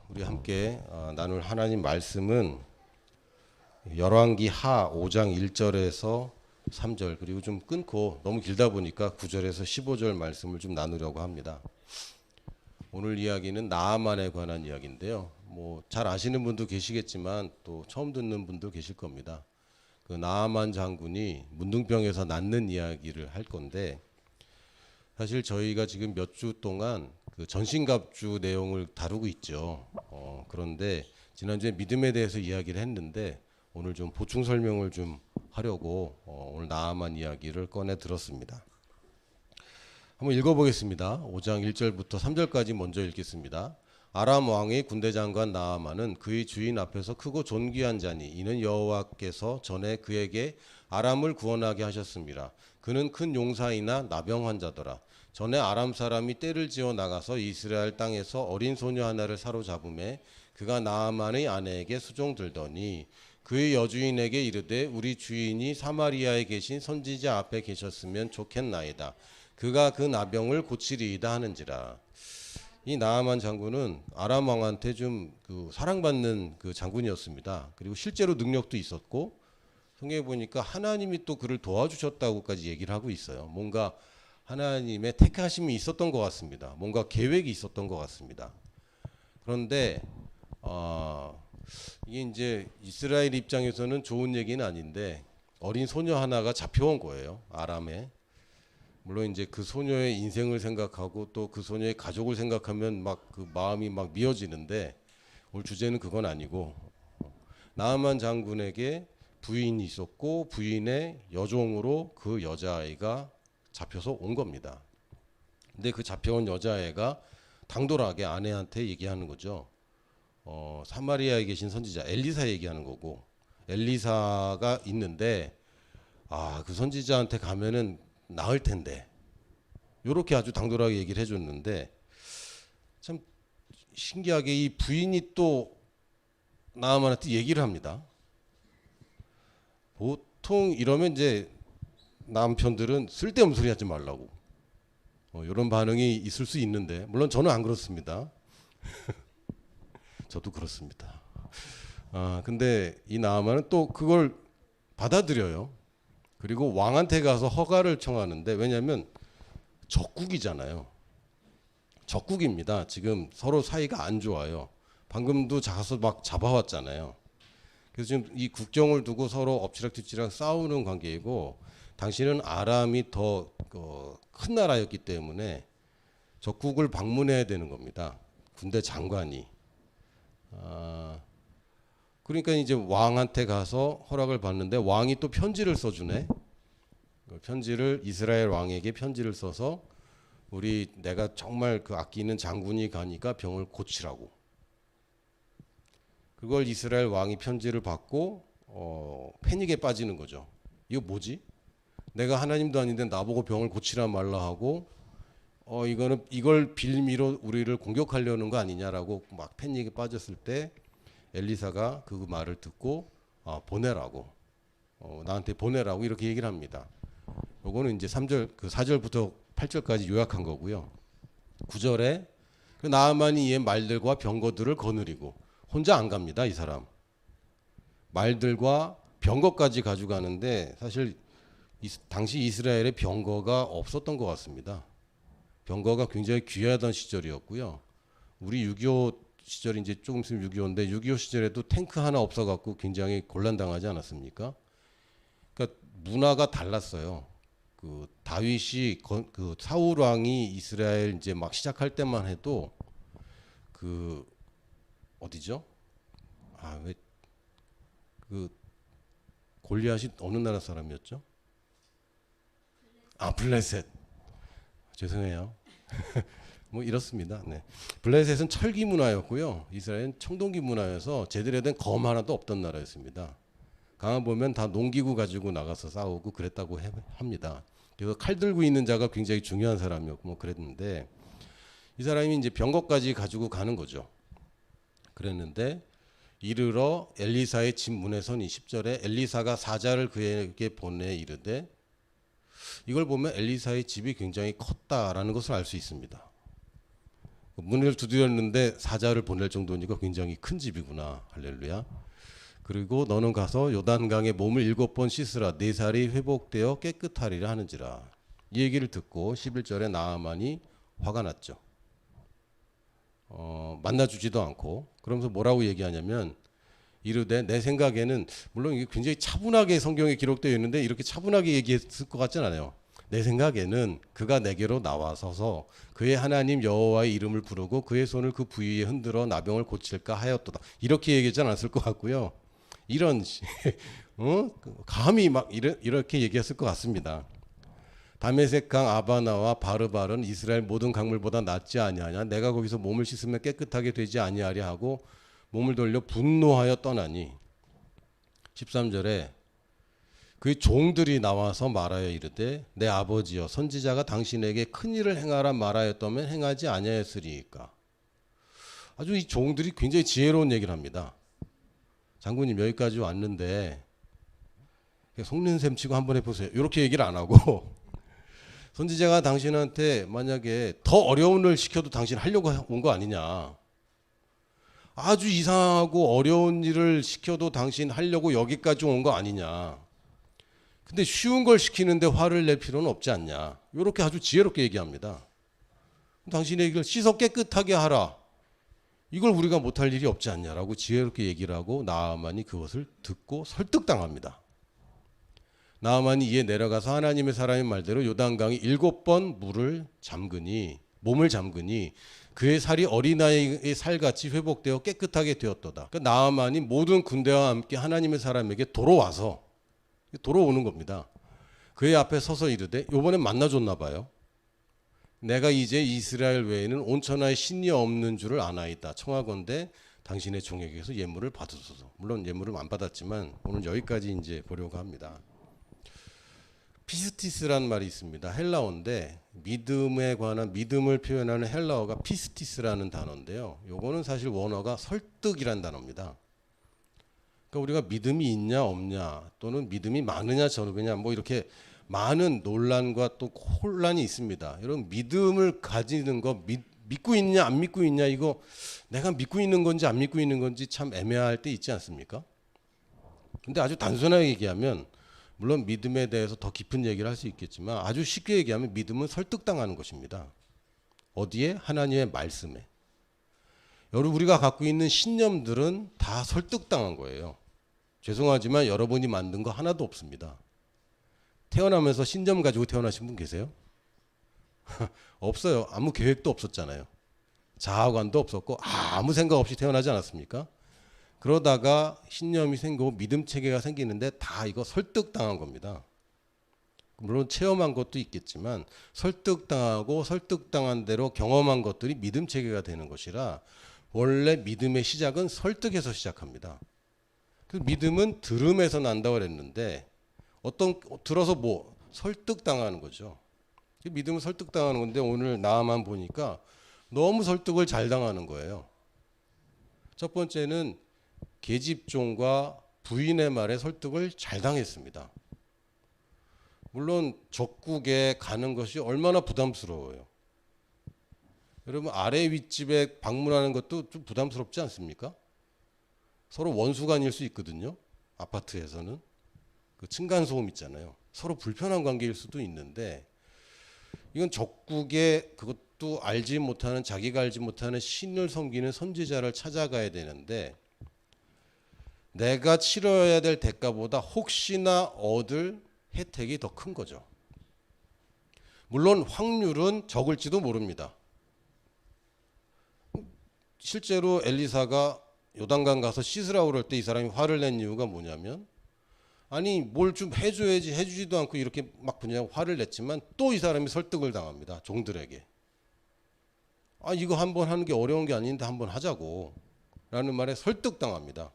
우리 함께 나눌 하나님 말씀은 열왕기 하 5장 1절에서 3절 그리고 좀 끊고 너무 길다 보니까 9절에서 15절 말씀을 좀 나누려고 합니다. 오늘 이야기는 나아만에 관한 이야기인데요. 뭐 잘 아시는 분도 계시겠지만 또 처음 듣는 분도 계실 겁니다. 그 나아만 장군이 문둥병에서 낫는 이야기를 할 건데 사실 저희가 지금 몇 주 동안 그 전신갑주 내용을 다루고 있죠. 그런데 지난주에 믿음에 대해서 이야기를 했는데 오늘 좀 보충 설명을 좀 하려고 오늘 나아만 이야기를 꺼내 들었습니다. 한번 읽어보겠습니다. 5장 1절부터 3절까지 먼저 읽겠습니다. 아람 왕의 군대 장관 나아만은 그의 주인 앞에서 크고 존귀한 자니 이는 여호와께서 전에 그에게 아람을 구원하게 하셨습니다. 그는 큰 용사이나 나병 환자더라. 전에 아람 사람이 떼를 지어 나가서 이스라엘 땅에서 어린 소녀 하나를 사로잡음에 그가 나아만의 아내에게 수종들더니 그의 여주인에게 이르되 우리 주인이 사마리아에 계신 선지자 앞에 계셨으면 좋겠나이다. 그가 그 나병을 고치리이다 하는지라. 이 나아만 장군은 아람 왕한테 좀 그 사랑받는 그 장군이었습니다. 그리고 실제로 능력도 있었고 성경에 보니까 하나님이 또 그를 도와주셨다고까지 얘기를 하고 있어요. 뭔가 하나님의 택하심이 있었던 것 같습니다. 뭔가 계획이 있었던 것 같습니다. 그런데 이게 이제 이스라엘 입장에서는 좋은 얘기는 아닌데 어린 소녀 하나가 잡혀온 거예요. 아람에. 물론 이제 그 소녀의 인생을 생각하고 또 그 소녀의 가족을 생각하면 막 그 마음이 막 미어지는데 오늘 주제는 그건 아니고 나아만 장군에게 부인이 있었고 부인의 여종으로 그 여자아이가 잡혀서 온 겁니다. 근데 그 잡혀온 여자애가 당돌하게 아내한테 얘기하는 거죠. 사마리아에 계신 선지자 엘리사 얘기하는 거고 엘리사가 있는데 그 선지자한테 가면은 나을 텐데 요렇게 아주 당돌하게 얘기를 해줬는데 참 신기하게 이 부인이 또 나아만한테 얘기를 합니다. 보통 이러면 이제 남편들은 쓸데없는 소리 하지 말라고 이런 반응이 있을 수 있는데 물론 저는 안 그렇습니다. 저도 그렇습니다. 근데 이 나아만은 또 그걸 받아들여요. 그리고 왕한테 가서 허가를 청하는데 왜냐하면 적국이잖아요. 적국입니다. 지금 서로 사이가 안 좋아요. 방금도 가서 막 잡아왔잖아요. 그래서 지금 이 국경을 두고 서로 엎치락뒤치락 싸우는 관계이고 당신은 아람이 더 큰 나라였기 때문에 적국을 방문해야 되는 겁니다. 군대 장관이. 그러니까 이제 왕한테 가서 허락을 받는데 왕이 또 편지를 써주네. 편지를 이스라엘 왕에게 편지를 써서 내가 정말 그 아끼는 장군이 가니까 병을 고치라고. 그걸 이스라엘 왕이 편지를 받고 패닉에 빠지는 거죠. 이거 뭐지? 내가 하나님도 아닌데 나보고 병을 고치라 말라 하고 이걸 빌미로 우리를 공격하려는 거 아니냐라고 막 패닉에 빠졌을 때 엘리사가 그 말을 듣고 보내라고 나한테 보내라고 이렇게 얘기를 합니다. 요거는 이제 3절 그 4절부터 8절까지 요약한 거고요. 9절에 그 나아만이 이에 말들과 병거들을 거느리고 혼자 안 갑니다. 이 사람. 말들과 병거까지 가져가는데 사실 당시 이스라엘에 병거가 없었던 것 같습니다. 병거가 굉장히 귀하던 시절이었고요. 우리 6.25 시절이 이제 조금 있으면 6.25인데 6.25 시절에도 탱크 하나 없어갖고 굉장히 곤란당하지 않았습니까? 그러니까 문화가 달랐어요. 그 다윗이 그 사울 왕이 이스라엘 이제 막 시작할 때만 해도 그 어디죠? 왜 그 골리앗이 어느 나라 사람이었죠? 블레셋. 죄송해요. 뭐 이렇습니다. 네. 블레셋은 철기 문화였고요. 이스라엘은 청동기 문화여서 제대로 된 검 하나도 없던 나라였습니다. 가만 보면 다 농기구 가지고 나가서 싸우고 그랬다고 합니다. 그래서 칼 들고 있는 자가 굉장히 중요한 사람이었고 뭐 그랬는데 이 사람이 이제 병거까지 가지고 가는 거죠. 그랬는데 이르러 엘리사의 집 문에 서니 10절에 엘리사가 사자를 그에게 보내 이르되 이걸 보면 엘리사의 집이 굉장히 컸다라는 것을 알 수 있습니다. 문을 두드렸는데 사자를 보낼 정도니까 굉장히 큰 집이구나. 할렐루야. 그리고 너는 가서 요단강에 몸을 7번 씻으라. 네 살이 회복되어 깨끗하리라 하는지라. 이 얘기를 듣고 11절에 나아만이 화가 났죠. 만나주지도 않고. 그러면서 뭐라고 얘기하냐면 이르되 내 생각에는, 물론 이게 굉장히 차분하게 성경에 기록되어 있는데 이렇게 차분하게 얘기했을 것 같진 않아요. 내 생각에는 그가 내게로 나와서서 그의 하나님 여호와의 이름을 부르고 그의 손을 그 부위에 흔들어 나병을 고칠까 하였도다. 이렇게 얘기하지 않았을 것 같고요. 이런 감히 막 이렇게 얘기했을 것 같습니다. 다메섹 강 아바나와 바르발은 이스라엘 모든 강물보다 낫지 아니하냐. 내가 거기서 몸을 씻으면 깨끗하게 되지 아니하랴 하고 몸을 돌려 분노하여 떠나니. 13절에 그의 종들이 나와서 말하여 이르되 내 아버지여 선지자가 당신에게 큰 일을 행하라 말하였다면 행하지 아니하였으리이까. 아주 이 종들이 굉장히 지혜로운 얘기를 합니다. 장군님 여기까지 왔는데 속는 셈 치고 한번 해보세요. 이렇게 얘기를 안 하고 선지자가 당신한테 만약에 더 어려운 일 시켜도 당신 하려고 온 거 아니냐. 아주 이상하고 어려운 일을 시켜도 당신 하려고 여기까지 온 거 아니냐. 근데 쉬운 걸 시키는데 화를 낼 필요는 없지 않냐. 이렇게 아주 지혜롭게 얘기합니다. 당신의 이걸 씻어 깨끗하게 하라. 이걸 우리가 못할 일이 없지 않냐라고 지혜롭게 얘기를 하고 나아만이 그것을 듣고 설득당합니다. 나아만이 이에 내려가서 하나님의 사람의 말대로 요단강이 7번 몸을 잠그니 그의 살이 어린아이의 살같이 회복되어 깨끗하게 되었도다. 그러니까 나아만이 모든 군대와 함께 하나님의 사람에게 돌아오는 겁니다. 그의 앞에 서서 이르되, 요번엔 만나줬나 봐요. 내가 이제 이스라엘 외에는 온 천하에 신이 없는 줄을 아나이다. 청하건대 당신의 종에게서 예물을 받으소서. 물론 예물을 안 받았지만 오늘 여기까지 이제 보려고 합니다. 피스티스라는 말이 있습니다. 헬라어인데 믿음에 관한 믿음을 표현하는 헬라어가 피스티스라는 단어인데요. 요거는 사실 원어가 설득이란 단어입니다. 그러니까 우리가 믿음이 있냐 없냐 또는 믿음이 많으냐 적으냐 뭐 이렇게 많은 논란과 또 혼란이 있습니다. 여러분 믿음을 가지는 거 믿고 있냐 안 믿고 있냐 이거 내가 믿고 있는 건지 안 믿고 있는 건지 참 애매할 때 있지 않습니까? 근데 아주 단순하게 얘기하면 물론 믿음에 대해서 더 깊은 얘기를 할 수 있겠지만 아주 쉽게 얘기하면 믿음은 설득당하는 것입니다. 어디에? 하나님의 말씀에. 여러분 우리가 갖고 있는 신념들은 다 설득당한 거예요. 죄송하지만 여러분이 만든 거 하나도 없습니다. 태어나면서 신념 가지고 태어나신 분 계세요? 없어요. 아무 계획도 없었잖아요. 자아관도 없었고 아무 생각 없이 태어나지 않았습니까? 그러다가 신념이 생기고 믿음 체계가 생기는데 다 이거 설득당한 겁니다. 물론 체험한 것도 있겠지만 설득당하고 설득당한 대로 경험한 것들이 믿음 체계가 되는 것이라 원래 믿음의 시작은 설득에서 시작합니다. 그 믿음은 들음에서 난다고 그랬는데 들어서 뭐 설득당하는 거죠. 믿음은 설득당하는 건데 오늘 나만 보니까 너무 설득을 잘 당하는 거예요. 첫 번째는 계집종과 부인의 말에 설득을 잘 당했습니다. 물론 적국에 가는 것이 얼마나 부담스러워요. 여러분 아래 윗집에 방문하는 것도 좀 부담스럽지 않습니까? 서로 원수간일 수 있거든요. 아파트에서는 그 층간소음 있잖아요. 서로 불편한 관계일 수도 있는데 이건 적국에 그것도 알지 못하는 자기가 알지 못하는 신을 섬기는 선지자를 찾아가야 되는데 내가 치러야 될 대가보다 혹시나 얻을 혜택이 더 큰 거죠. 물론 확률은 적을지도 모릅니다. 실제로 엘리사가 요단강 가서 씻으라고 그럴 때 이 사람이 화를 낸 이유가 뭐냐면 아니 뭘 좀 해줘야지 해주지도 않고 이렇게 막 그냥 화를 냈지만 또 이 사람이 설득을 당합니다. 종들에게. 아 이거 한번 하는 게 어려운 게 아닌데 한번 하자고 라는 말에 설득당합니다.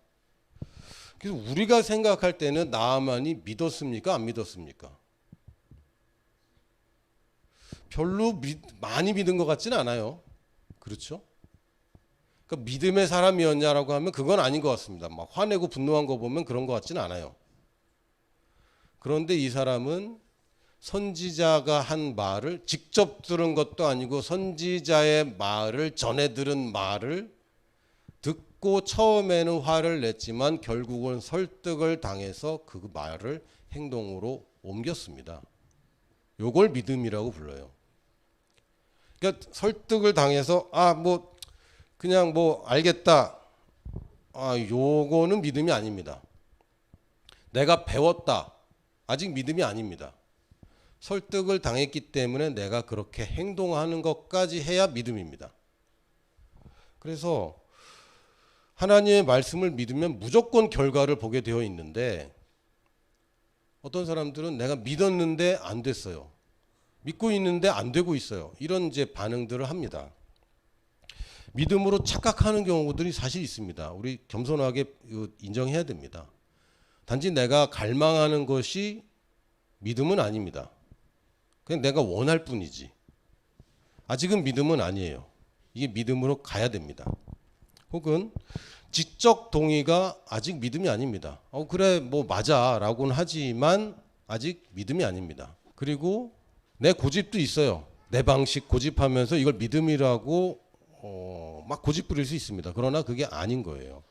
그래서 우리가 생각할 때는 나아만이 믿었습니까? 안 믿었습니까? 별로 많이 믿은 것 같지는 않아요. 그렇죠? 그러니까 믿음의 사람이었냐라고 하면 그건 아닌 것 같습니다. 막 화내고 분노한 거 보면 그런 것 같지는 않아요. 그런데 이 사람은 선지자가 한 말을 직접 들은 것도 아니고 선지자의 말을 전해 들은 말을 듣고 처음에는 화를 냈지만 결국은 설득을 당해서 그 말을 행동으로 옮겼습니다. 요걸 믿음이라고 불러요. 그러니까 설득을 당해서 뭐 그냥 뭐 알겠다. 요거는 믿음이 아닙니다. 내가 배웠다. 아직 믿음이 아닙니다. 설득을 당했기 때문에 내가 그렇게 행동하는 것까지 해야 믿음입니다. 그래서 하나님의 말씀을 믿으면 무조건 결과를 보게 되어 있는데 어떤 사람들은 내가 믿었는데 안 됐어요. 믿고 있는데 안 되고 있어요. 이런 이제 반응들을 합니다. 믿음으로 착각하는 경우들이 사실 있습니다. 우리 겸손하게 인정해야 됩니다. 단지 내가 갈망하는 것이 믿음은 아닙니다. 그냥 내가 원할 뿐이지. 아직은 믿음은 아니에요. 이게 믿음으로 가야 됩니다. 혹은 지적 동의가 아직 믿음이 아닙니다. 그래 뭐 맞아 라고는 하지만 아직 믿음이 아닙니다. 그리고 내 고집도 있어요. 내 방식 고집하면서 이걸 믿음이라고 막 고집 부릴 수 있습니다. 그러나 그게 아닌 거예요.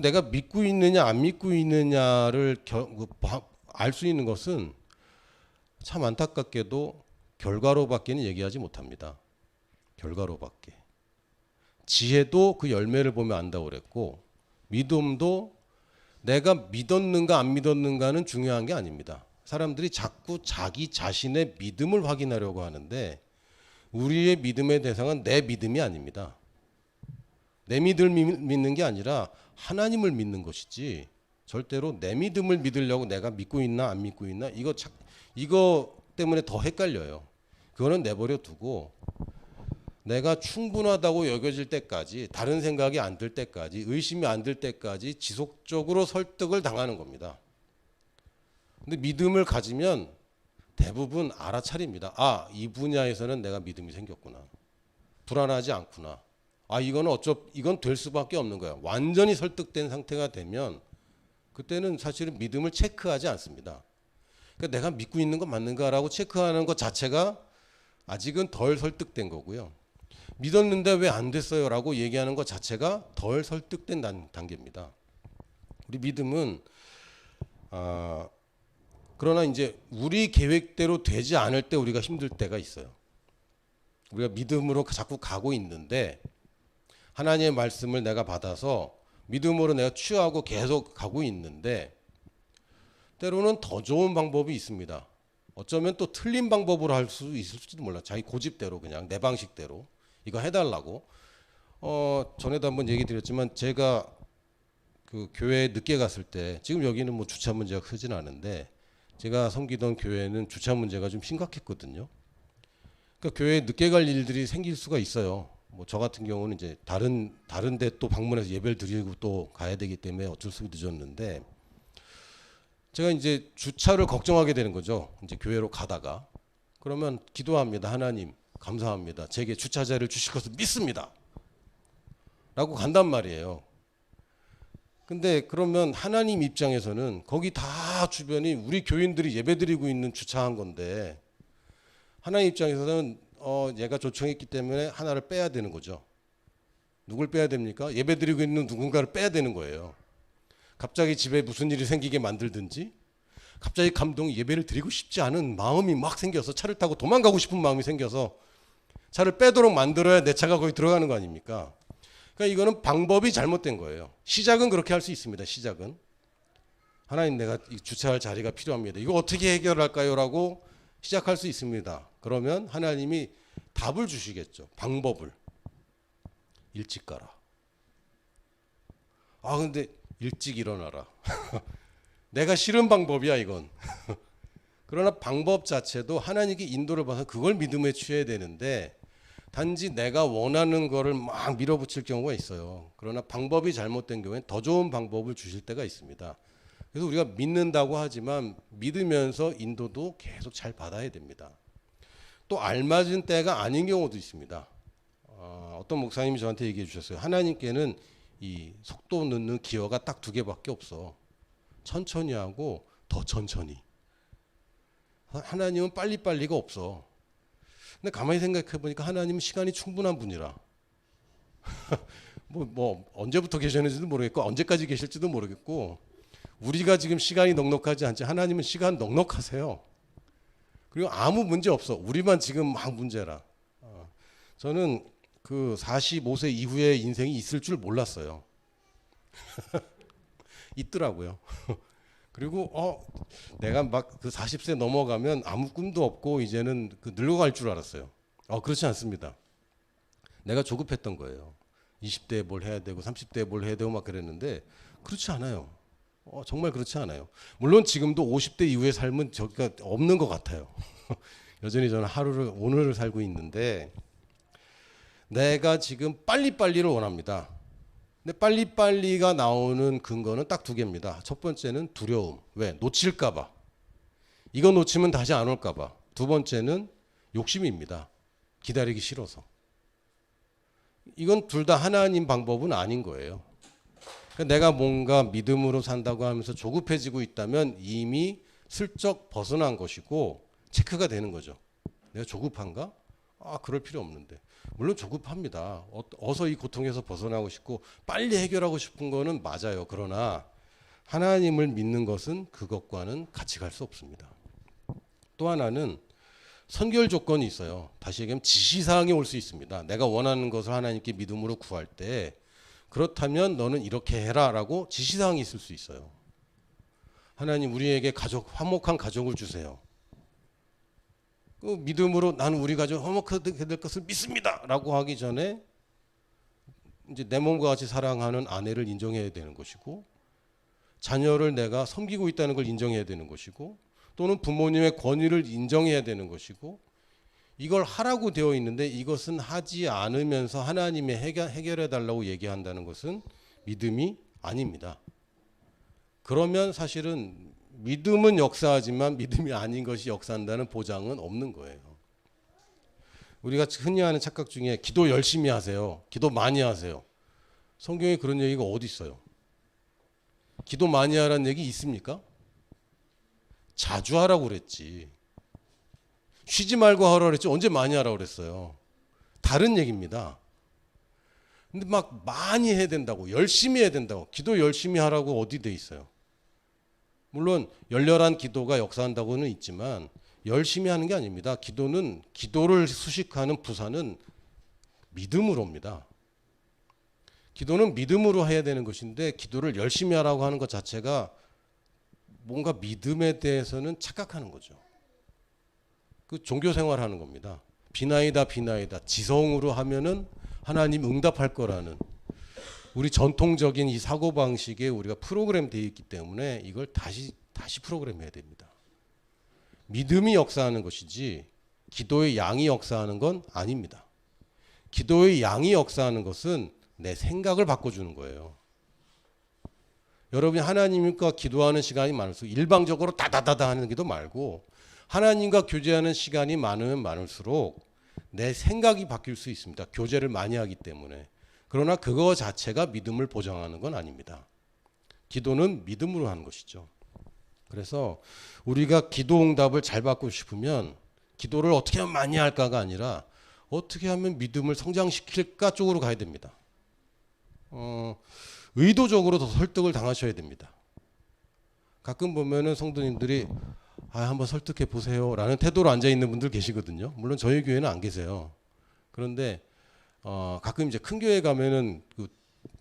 내가 믿고 있느냐 안 믿고 있느냐를 알 수 있는 것은 참 안타깝게도 결과로밖에는 얘기하지 못합니다. 결과로밖에. 지혜도 그 열매를 보면 안다고 그랬고 믿음도 내가 믿었는가 안 믿었는가는 중요한 게 아닙니다. 사람들이 자꾸 자기 자신의 믿음을 확인하려고 하는데 우리의 믿음의 대상은 내 믿음이 아닙니다. 내 믿음을 믿는 게 아니라 하나님을 믿는 것이지 절대로 내 믿음을 믿으려고 내가 믿고 있나 안 믿고 있나 이거 때문에 더 헷갈려요. 그거는 내버려 두고 내가 충분하다고 여겨질 때까지 다른 생각이 안 들 때까지 의심이 안 들 때까지 지속적으로 설득을 당하는 겁니다. 근데 믿음을 가지면 대부분 알아차립니다. 이 분야에서는 내가 믿음이 생겼구나. 불안하지 않구나. 이건 될 수밖에 없는 거야. 완전히 설득된 상태가 되면 그때는 사실은 믿음을 체크하지 않습니다. 그러니까 내가 믿고 있는 거 맞는가라고 체크하는 것 자체가 아직은 덜 설득된 거고요. 믿었는데 왜 안 됐어요? 라고 얘기하는 것 자체가 덜 설득된 단계입니다. 우리 믿음은 그러나 이제 우리 계획대로 되지 않을 때 우리가 힘들 때가 있어요. 우리가 믿음으로 자꾸 가고 있는데 하나님의 말씀을 내가 받아서 믿음으로 내가 취하고 계속 가고 있는데 때로는 더 좋은 방법이 있습니다. 어쩌면 또 틀린 방법으로 할 수 있을지도 몰라. 자기 고집대로 그냥 내 방식대로 이거 해달라고. 전에도 한번 얘기 드렸지만 제가 그 교회에 늦게 갔을 때 지금 여기는 뭐 주차 문제가 크진 않은데 제가 섬기던 교회는 주차 문제가 좀 심각했거든요. 그러니까 교회에 늦게 갈 일들이 생길 수가 있어요. 뭐 저 같은 경우는 이제 다른 데 또 방문해서 예배를 드리고 또 가야 되기 때문에 어쩔 수 없이 늦었는데 제가 이제 주차를 걱정하게 되는 거죠. 이제 교회로 가다가 그러면 기도합니다. 하나님 감사합니다. 제게 주차자를 주실 것을 믿습니다. 라고 간단 말이에요. 근데 그러면 하나님 입장에서는 거기 다 주변이 우리 교인들이 예배드리고 있는 주차한 건데 하나님 입장에서는 얘가 조청했기 때문에 하나를 빼야 되는 거죠. 누굴 빼야 됩니까? 예배드리고 있는 누군가를 빼야 되는 거예요. 갑자기 집에 무슨 일이 생기게 만들든지 갑자기 감동이 예배를 드리고 싶지 않은 마음이 막 생겨서 차를 타고 도망가고 싶은 마음이 생겨서 차를 빼도록 만들어야 내 차가 거기 들어가는 거 아닙니까? 그러니까 이거는 방법이 잘못된 거예요. 시작은 그렇게 할 수 있습니다. 시작은. 하나님 내가 주차할 자리가 필요합니다. 이거 어떻게 해결할까요? 라고 시작할 수 있습니다. 그러면 하나님이 답을 주시겠죠. 방법을. 일찍 가라. 근데 일찍 일어나라. 내가 싫은 방법이야 이건. 그러나 방법 자체도 하나님께 인도를 받아서 그걸 믿음에 취해야 되는데 단지 내가 원하는 거를 막 밀어붙일 경우가 있어요. 그러나 방법이 잘못된 경우에는 더 좋은 방법을 주실 때가 있습니다. 그래서 우리가 믿는다고 하지만 믿으면서 인도도 계속 잘 받아야 됩니다. 또 알맞은 때가 아닌 경우도 있습니다. 어떤 목사님이 저한테 얘기해 주셨어요. 하나님께는 이 속도 넣는 기어가 딱 2개밖에 없어. 천천히 하고 더 천천히. 하나님은 빨리빨리가 없어. 근데 가만히 생각해 보니까 하나님은 시간이 충분한 분이라. 뭐 언제부터 계셨는지도 모르겠고 언제까지 계실지도 모르겠고 우리가 지금 시간이 넉넉하지 않지 하나님은 시간 넉넉하세요. 그리고 아무 문제 없어. 우리만 지금 막 문제라. 저는 그 45세 이후의 인생이 있을 줄 몰랐어요. 있더라고요. 그리고 내가 막 그 40세 넘어가면 아무 꿈도 없고 이제는 그 늙어갈 줄 알았어요. 그렇지 않습니다. 내가 조급했던 거예요. 20대에 뭘 해야 되고 30대에 뭘 해야 되고 막 그랬는데 그렇지 않아요. 정말 그렇지 않아요. 물론 지금도 50대 이후의 삶은 저기가 없는 것 같아요. 여전히 저는 오늘을 살고 있는데 내가 지금 빨리빨리를 원합니다. 근데 빨리빨리가 나오는 근거는 딱 두 개입니다. 첫 번째는 두려움. 왜? 놓칠까봐. 이거 놓치면 다시 안 올까봐. 두 번째는 욕심입니다. 기다리기 싫어서. 이건 둘 다 하나님 방법은 아닌 거예요. 그러니까 내가 뭔가 믿음으로 산다고 하면서 조급해지고 있다면 이미 슬쩍 벗어난 것이고 체크가 되는 거죠. 내가 조급한가? 그럴 필요 없는데. 물론 조급합니다. 어서 이 고통에서 벗어나고 싶고 빨리 해결하고 싶은 거는 맞아요. 그러나 하나님을 믿는 것은 그것과는 같이 갈 수 없습니다. 또 하나는 선결 조건이 있어요. 다시 얘기하면 지시사항이 올 수 있습니다. 내가 원하는 것을 하나님께 믿음으로 구할 때 그렇다면 너는 이렇게 해라라고 지시사항이 있을 수 있어요. 하나님 우리에게 화목한 가족을 주세요. 그 믿음으로 나는 우리 가족 화목하게 될 것을 믿습니다라고 하기 전에 이제 내 몸과 같이 사랑하는 아내를 인정해야 되는 것이고 자녀를 내가 섬기고 있다는 걸 인정해야 되는 것이고 또는 부모님의 권위를 인정해야 되는 것이고 이걸 하라고 되어 있는데 이것은 하지 않으면서 하나님이 해결해 달라고 얘기한다는 것은 믿음이 아닙니다. 그러면 사실은 믿음은 역사하지만 믿음이 아닌 것이 역사한다는 보장은 없는 거예요. 우리가 흔히 하는 착각 중에 기도 열심히 하세요. 기도 많이 하세요. 성경에 그런 얘기가 어디 있어요? 기도 많이 하라는 얘기 있습니까? 자주 하라고 그랬지. 쉬지 말고 하라고 그랬지. 언제 많이 하라고 그랬어요? 다른 얘기입니다. 근데 막 많이 해야 된다고, 열심히 해야 된다고, 기도 열심히 하라고 어디 돼 있어요? 물론 열렬한 기도가 역사한다고는 있지만 열심히 하는 게 아닙니다. 기도를 수식하는 부사는 믿음으로입니다. 기도는 믿음으로 해야 되는 것인데 기도를 열심히 하라고 하는 것 자체가 뭔가 믿음에 대해서는 착각하는 거죠. 그 종교 생활하는 겁니다. 비나이다 지성으로 하면은 하나님 응답할 거라는 우리 전통적인 이 사고방식에 우리가 프로그램 되어 있기 때문에 이걸 다시 프로그램해야 됩니다. 믿음이 역사하는 것이지 기도의 양이 역사하는 건 아닙니다. 기도의 양이 역사하는 것은 내 생각을 바꿔주는 거예요. 여러분이 하나님과 기도하는 시간이 많을수록 일방적으로 다다다다 하는 기도 말고 하나님과 교제하는 시간이 많으면 많을수록 내 생각이 바뀔 수 있습니다. 교제를 많이 하기 때문에. 그러나 그거 자체가 믿음을 보장하는 건 아닙니다. 기도는 믿음으로 하는 것이죠. 그래서 우리가 기도 응답을 잘 받고 싶으면 기도를 어떻게 하면 많이 할까가 아니라 어떻게 하면 믿음을 성장시킬까 쪽으로 가야 됩니다. 의도적으로 더 설득을 당하셔야 됩니다. 가끔 보면은 성도님들이 한번 설득해 보세요 라는 태도로 앉아 있는 분들 계시거든요. 물론 저희 교회는 안 계세요. 그런데 가끔 이제 큰 교회 가면은 그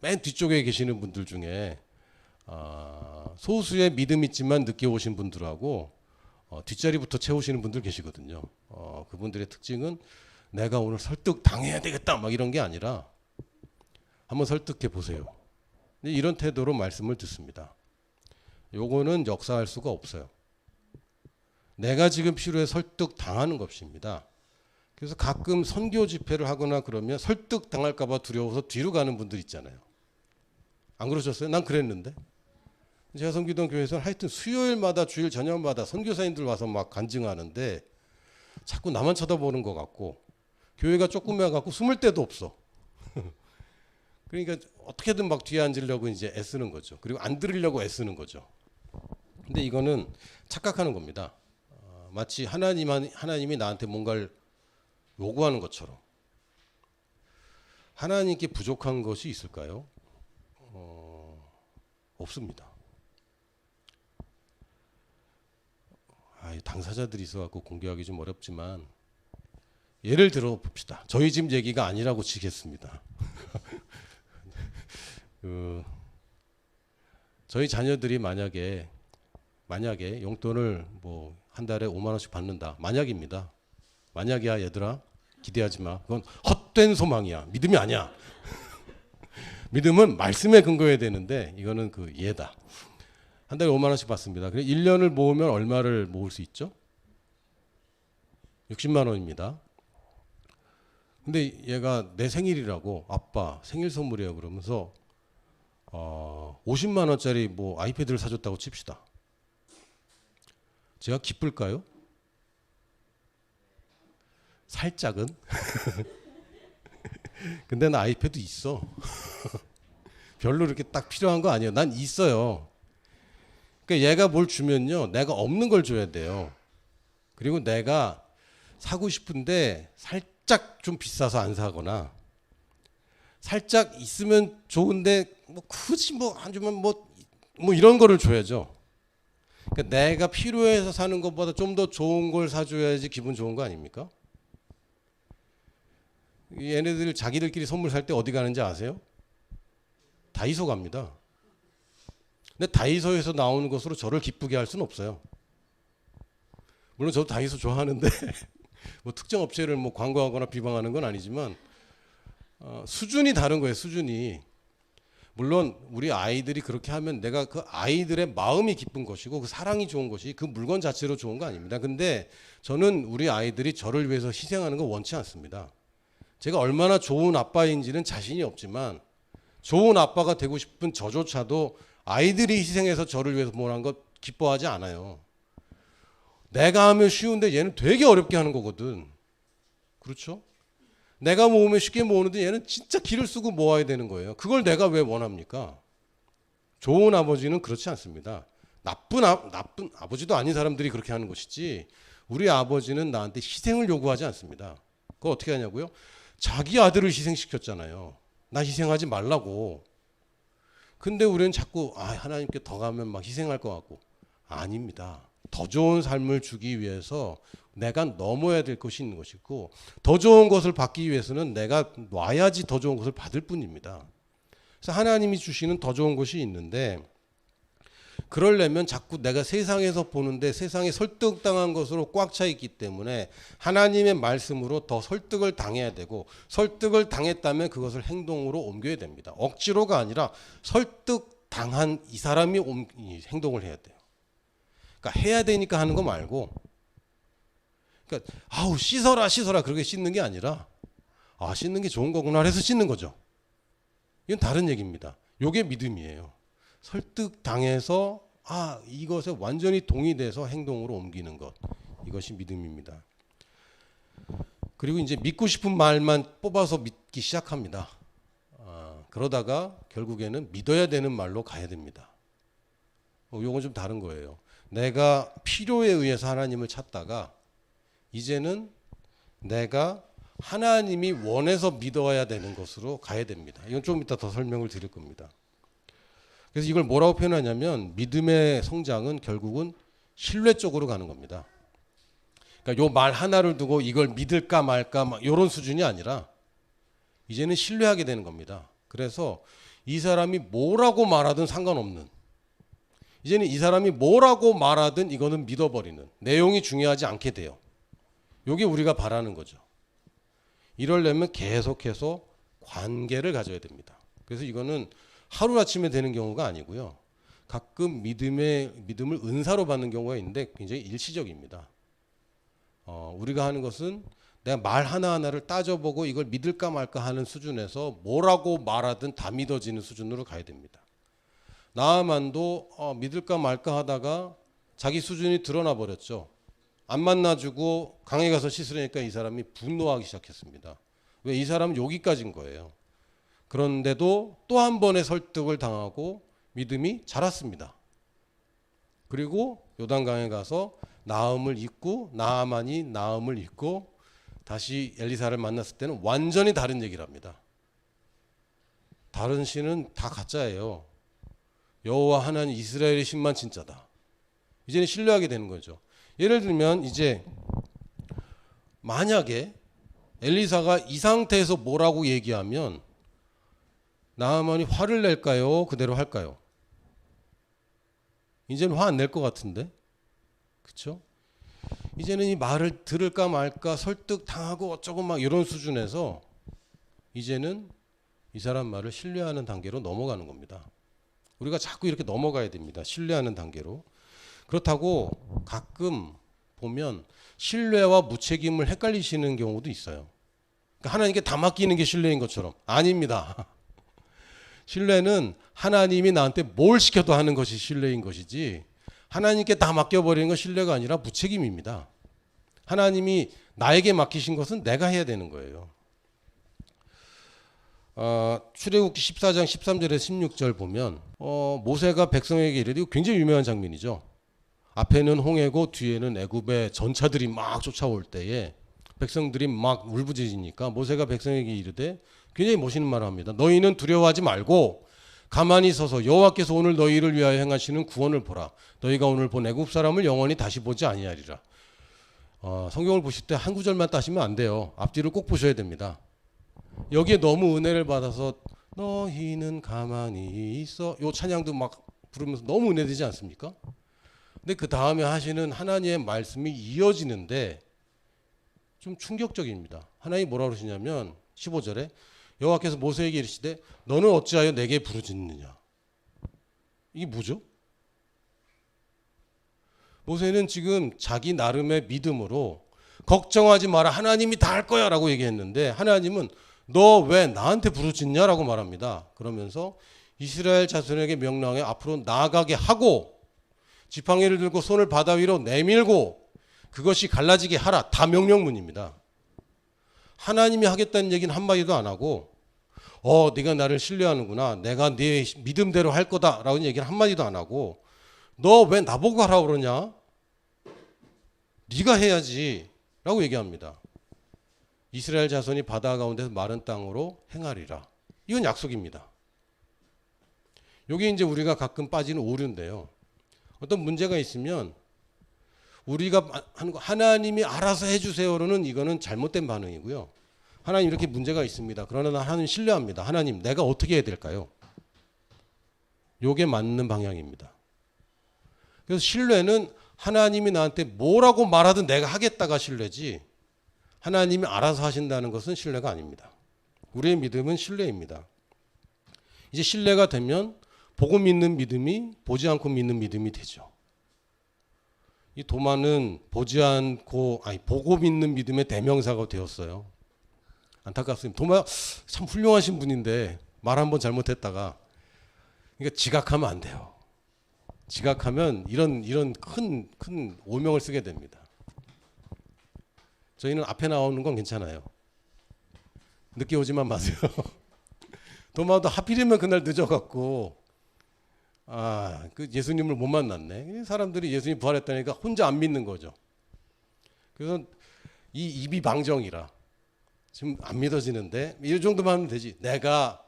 맨 뒤쪽에 계시는 분들 중에 소수의 믿음 있지만 늦게 오신 분들하고 뒷자리부터 채우시는 분들 계시거든요. 그분들의 특징은 내가 오늘 설득 당해야 되겠다 막 이런 게 아니라 한번 설득해 보세요. 이런 태도로 말씀을 듣습니다. 요거는 역사할 수가 없어요. 내가 지금 필요해 설득 당하는 것입니다. 그래서 가끔 선교 집회를 하거나 그러면 설득 당할까 봐 두려워서 뒤로 가는 분들 있잖아요. 안 그러셨어요? 난 그랬는데. 제가 섬기던 교회에서는 하여튼 수요일마다 주일 저녁마다 선교사님들 와서 막 간증하는데 자꾸 나만 쳐다보는 것 같고 교회가 조그매 갖고 숨을 데도 없어. 그러니까 어떻게든 막 뒤에 앉으려고 이제 애쓰는 거죠. 그리고 안 들으려고 애쓰는 거죠. 근데 이거는 착각하는 겁니다. 마치 하나님이 나한테 뭔가를 요구하는 것처럼. 하나님께 부족한 것이 있을까요? 없습니다. 당사자들이 있어갖고 공개하기 좀 어렵지만 예를 들어 봅시다. 저희 집 얘기가 아니라고 치겠습니다. 저희 자녀들이 만약에 용돈을 뭐 한 달에 5만 원씩 받는다. 만약입니다. 만약이야 얘들아. 기대하지 마. 그건 헛된 소망이야. 믿음이 아니야. 믿음은 말씀에 근거해야 되는데 이거는 그 예다. 한 달에 5만 원씩 받습니다. 그래 1년을 모으면 얼마를 모을 수 있죠? 60만 원입니다. 근데 얘가 내 생일이라고 아빠 생일 선물이에요 그러면서 50만 원짜리 뭐 아이패드를 사줬다고 칩시다. 제가 기쁠까요? 살짝은. 근데 나 아이패드 있어. 별로 이렇게 딱 필요한 거 아니에요. 난 있어요. 그러니까 얘가 뭘 주면요, 내가 없는 걸 줘야 돼요. 그리고 내가 사고 싶은데 살짝 좀 비싸서 안 사거나, 살짝 있으면 좋은데 뭐 굳이 뭐 안 주면 뭐 이런 거를 줘야죠. 그러니까 내가 필요해서 사는 것보다 좀 더 좋은 걸 사줘야지 기분 좋은 거 아닙니까? 얘네들 자기들끼리 선물 살 때 어디 가는지 아세요? 다이소 갑니다. 근데 다이소에서 나오는 것으로 저를 기쁘게 할 수는 없어요. 물론 저도 다이소 좋아하는데 뭐 특정 업체를 뭐 광고하거나 비방하는 건 아니지만 수준이 다른 거예요. 수준이. 물론 우리 아이들이 그렇게 하면 내가 그 아이들의 마음이 기쁜 것이고 그 사랑이 좋은 것이 그 물건 자체로 좋은 거 아닙니다. 근데 저는 우리 아이들이 저를 위해서 희생하는 거 원치 않습니다. 제가 얼마나 좋은 아빠인지는 자신이 없지만 좋은 아빠가 되고 싶은 저조차도 아이들이 희생해서 저를 위해서 뭘 한 것 기뻐하지 않아요. 내가 하면 쉬운데 얘는 되게 어렵게 하는 거거든. 그렇죠? 내가 모으면 쉽게 모으는데 얘는 진짜 기를 쓰고 모아야 되는 거예요. 그걸 내가 왜 원합니까? 좋은 아버지는 그렇지 않습니다. 나쁜 아버지도 아닌 사람들이 그렇게 하는 것이지 우리 아버지는 나한테 희생을 요구하지 않습니다. 그거 어떻게 하냐고요? 자기 아들을 희생시켰잖아요. 나 희생하지 말라고. 근데 우리는 자꾸 하나님께 더 가면 막 희생할 것 같고. 아닙니다. 더 좋은 삶을 주기 위해서 내가 넘어야 될 것이 있는 것이고 더 좋은 것을 받기 위해서는 내가 놔야지 더 좋은 것을 받을 뿐입니다. 그래서 하나님이 주시는 더 좋은 것이 있는데 그러려면 자꾸 내가 세상에서 보는데 세상에 설득당한 것으로 꽉 차 있기 때문에 하나님의 말씀으로 더 설득을 당해야 되고 설득을 당했다면 그것을 행동으로 옮겨야 됩니다. 억지로가 아니라 설득당한 이 사람이 행동을 해야 돼요. 그러니까 해야 되니까 하는 거 말고 그러니까 씻어라 그렇게 씻는 게 아니라 씻는 게 좋은 거구나 해서 씻는 거죠. 이건 다른 얘기입니다. 이게 믿음이에요. 설득당해서 이것에 완전히 동의돼서 행동으로 옮기는 것. 이것이 믿음입니다. 그리고 이제 믿고 싶은 말만 뽑아서 믿기 시작합니다. 그러다가 결국에는 믿어야 되는 말로 가야 됩니다. 이건 좀 다른 거예요. 내가 필요에 의해서 하나님을 찾다가 이제는 내가 하나님이 원해서 믿어야 되는 것으로 가야 됩니다. 이건 좀 이따 더 설명을 드릴 겁니다. 그래서 이걸 뭐라고 표현하냐면 믿음의 성장은 결국은 신뢰 쪽으로 가는 겁니다. 그러니까 요 말 하나를 두고 이걸 믿을까 말까 막 이런 수준이 아니라 이제는 신뢰하게 되는 겁니다. 그래서 이 사람이 뭐라고 말하든 상관없는, 이제는 이 사람이 뭐라고 말하든 이거는 믿어버리는, 내용이 중요하지 않게 돼요. 이게 우리가 바라는 거죠. 이러려면 계속해서 관계를 가져야 됩니다. 그래서 이거는 하루아침에 되는 경우가 아니고요. 가끔 믿음을 은사로 받는 경우가 있는데 굉장히 일시적입니다. 우리가 하는 것은 내가 말 하나하나를 따져보고 이걸 믿을까 말까 하는 수준에서 뭐라고 말하든 다 믿어지는 수준으로 가야 됩니다. 나아만도 믿을까 말까 하다가 자기 수준이 드러나 버렸죠. 안 만나주고 강에 가서 씻으려니까 이 사람이 분노하기 시작했습니다. 왜? 이 사람은 여기까지인 거예요. 그런데도 또 한 번의 설득을 당하고 믿음이 자랐습니다. 그리고 요단강에 가서 나음을 잊고 나아만이 나음을 잊고 다시 엘리사를 만났을 때는 완전히 다른 얘기를 합니다. 다른 신은 다 가짜예요. 여호와 하나님 이스라엘의 신만 진짜다. 이제는 신뢰하게 되는 거죠. 예를 들면 이제 만약에 엘리사가 이 상태에서 뭐라고 얘기하면 나아만이 화를 낼까요? 그대로 할까요? 이제는 화 안 낼 것 같은데, 그렇죠? 이제는 이 말을 들을까 말까 설득 당하고 어쩌고 막 이런 수준에서 이제는 이 사람 말을 신뢰하는 단계로 넘어가는 겁니다. 우리가 자꾸 이렇게 넘어가야 됩니다. 신뢰하는 단계로. 그렇다고 가끔 보면 신뢰와 무책임을 헷갈리시는 경우도 있어요. 그러니까 하나님께 다 맡기는 게 신뢰인 것처럼. 아닙니다. 신뢰는 하나님이 나한테 뭘 시켜도 하는 것이 신뢰인 것이지, 하나님께 다 맡겨버리는 건 신뢰가 아니라 무책임입니다. 하나님이 나에게 맡기신 것은 내가 해야 되는 거예요. 출애굽기 14장 13절에서 16절 보면 모세가 백성에게 이르되, 굉장히 유명한 장면이죠. 앞에는 홍해고 뒤에는 애굽의 전차들이 막 쫓아올 때에 백성들이 막 울부짖으니까 모세가 백성에게 이르되, 굉장히 멋있는 말을 합니다. 너희는 두려워하지 말고 가만히 서서 여호와께서 오늘 너희를 위하여 행하시는 구원을 보라. 너희가 오늘 본 애굽 사람을 영원히 다시 보지 아니하리라. 성경을 보실 때 한 구절만 따시면 안 돼요. 앞뒤를 꼭 보셔야 됩니다. 여기에 너무 은혜를 받아서 너희는 가만히 있어, 요 찬양도 막 부르면서 너무 은혜되지 않습니까? 근데 그 다음에 하시는 하나님의 말씀이 이어지는데 좀 충격적입니다. 하나님이 뭐라고 그러시냐면 15절에 여호와께서 모세에게 이르시되 너는 어찌하여 내게 부르짖느냐. 이게 뭐죠? 모세는 지금 자기 나름의 믿음으로 걱정하지 마라, 하나님이 다 할 거야 라고 얘기했는데, 하나님은 너 왜 나한테 부르짖냐라고 말합니다. 그러면서 이스라엘 자손에게 명령해 앞으로 나아가게 하고 지팡이를 들고 손을 바다 위로 내밀고 그것이 갈라지게 하라. 다 명령문입니다. 하나님이 하겠다는 얘기는 한마디도 안 하고 네가 나를 신뢰하는구나, 내가 네 믿음대로 할 거다라는 얘기는 한마디도 안 하고, 너 왜 나보고 하라고 그러냐? 네가 해야지 라고 얘기합니다. 이스라엘 자손이 바다 가운데서 마른 땅으로 행하리라. 이건 약속입니다. 이게 이제 우리가 가끔 빠지는 오류인데요. 어떤 문제가 있으면 우리가 하는 거 하나님이 알아서 해주세요로는 이거는 잘못된 반응이고요. 하나님 이렇게 문제가 있습니다. 그러나 하나님 신뢰합니다. 하나님 내가 어떻게 해야 될까요? 이게 맞는 방향입니다. 그래서 신뢰는 하나님이 나한테 뭐라고 말하든 내가 하겠다가 신뢰지, 하나님이 알아서 하신다는 것은 신뢰가 아닙니다. 우리의 믿음은 신뢰입니다. 이제 신뢰가 되면 보고 믿는 믿음이 보지 않고 믿는 믿음이 되죠. 이 도마는 보고 믿는 믿음의 대명사가 되었어요. 안타깝습니다. 도마 참 훌륭하신 분인데 말 한번 잘못했다가, 그러니까 지각하면 안 돼요. 지각하면 이런 큰 오명을 쓰게 됩니다. 저희는 앞에 나오는 건 괜찮아요. 늦게 오지만 마세요. 도마도 하필이면 그날 늦어갖고 그 예수님을 못 만났네. 사람들이 예수님 부활했다니까 혼자 안 믿는 거죠. 그래서 이 입이 방정이라 지금 안 믿어지는데, 이 정도만 하면 되지. 내가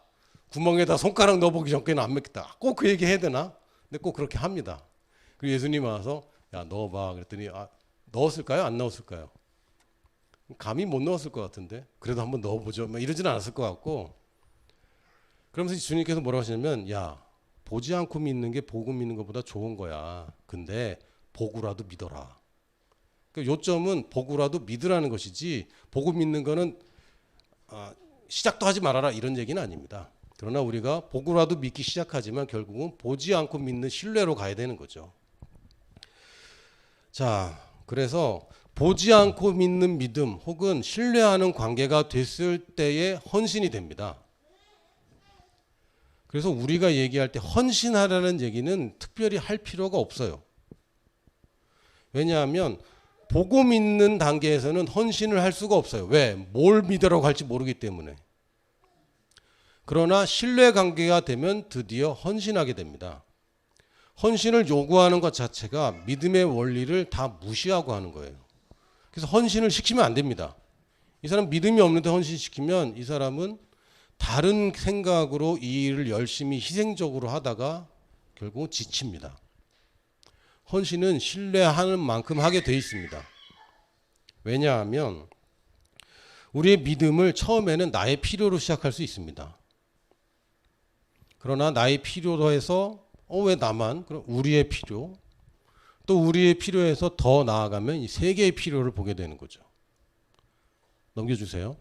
구멍에다 손가락 넣어보기 전까지는 안 믿겠다. 꼭 그 얘기 해야 되나? 근데 꼭 그렇게 합니다. 그리고 예수님 와서 야 넣어봐 그랬더니 넣었을까요? 안 넣었을까요? 감히 못 넣었을 것 같은데 그래도 한번 넣어보죠. 막 이러지는 않았을 것 같고, 그러면서 주님께서 뭐라고 하시냐면, 야 보지 않고 믿는 게 보고 믿는 것보다 좋은 거야. 근데 보고라도 믿어라. 그 요점은 보고라도 믿으라는 것이지, 보고 믿는 거는 시작도 하지 말아라 이런 얘기는 아닙니다. 그러나 우리가 보고라도 믿기 시작하지만 결국은 보지 않고 믿는 신뢰로 가야 되는 거죠. 자, 그래서 보지 않고 믿는 믿음 혹은 신뢰하는 관계가 됐을 때의 헌신이 됩니다. 그래서 우리가 얘기할 때 헌신하라는 얘기는 특별히 할 필요가 없어요. 왜냐하면 보고 믿는 단계에서는 헌신을 할 수가 없어요. 왜? 뭘 믿으라고 할지 모르기 때문에. 그러나 신뢰 관계가 되면 드디어 헌신하게 됩니다. 헌신을 요구하는 것 자체가 믿음의 원리를 다 무시하고 하는 거예요. 그래서 헌신을 시키면 안 됩니다. 이 사람 믿음이 없는데 헌신시키면 이 사람은 다른 생각으로 이 일을 열심히 희생적으로 하다가 결국 지칩니다. 헌신은 신뢰하는 만큼 하게 돼 있습니다. 왜냐하면 우리의 믿음을 처음에는 나의 필요로 시작할 수 있습니다. 그러나 나의 필요로 해서 왜 나만? 그럼 우리의 필요, 또 우리의 필요에서 더 나아가면 이 세계의 필요를 보게 되는 거죠. 넘겨주세요.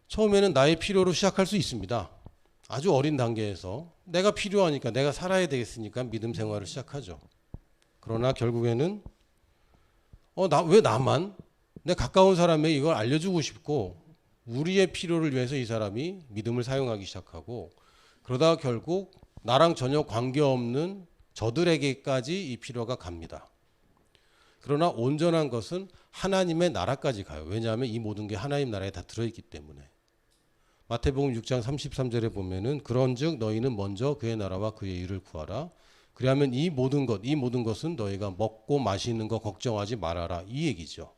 처음에는 나의 필요로 시작할 수 있습니다. 아주 어린 단계에서 내가 필요하니까 내가 살아야 되겠으니까 믿음 생활을 시작하죠. 그러나 결국에는 왜 나만? 내 가까운 사람에게 이걸 알려주고 싶고 우리의 필요를 위해서 이 사람이 믿음을 사용하기 시작하고 그러다 결국 나랑 전혀 관계없는 저들에게까지 이 필요가 갑니다. 그러나 온전한 것은 하나님의 나라까지 가요. 왜냐하면 이 모든 게 하나님 나라에 다 들어있기 때문에. 마태복음 6장 33절에 보면은 그런즉 너희는 먼저 그의 나라와 그의 일을 구하라. 그리하면 이 모든 것은 너희가 먹고 마시는 거 걱정하지 말아라. 이 얘기죠.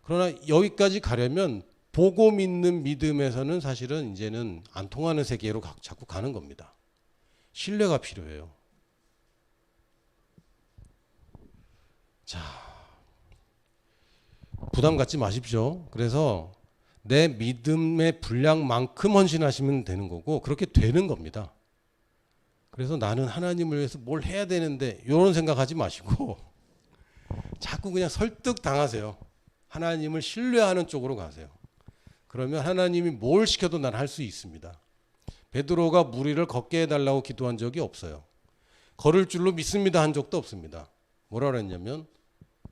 그러나 여기까지 가려면 보고 믿는 믿음에서는 사실은 이제는 안 통하는 세계로 자꾸 가는 겁니다. 신뢰가 필요해요. 자, 부담 갖지 마십시오. 그래서 내 믿음의 분량만큼 헌신하시면 되는 거고 그렇게 되는 겁니다. 그래서 나는 하나님을 위해서 뭘 해야 되는데 이런 생각하지 마시고 자꾸 그냥 설득 당하세요. 하나님을 신뢰하는 쪽으로 가세요. 그러면 하나님이 뭘 시켜도 난 할 수 있습니다. 베드로가 무리를 걷게 해달라고 기도한 적이 없어요. 걸을 줄로 믿습니다 한 적도 없습니다. 뭐라 그랬냐면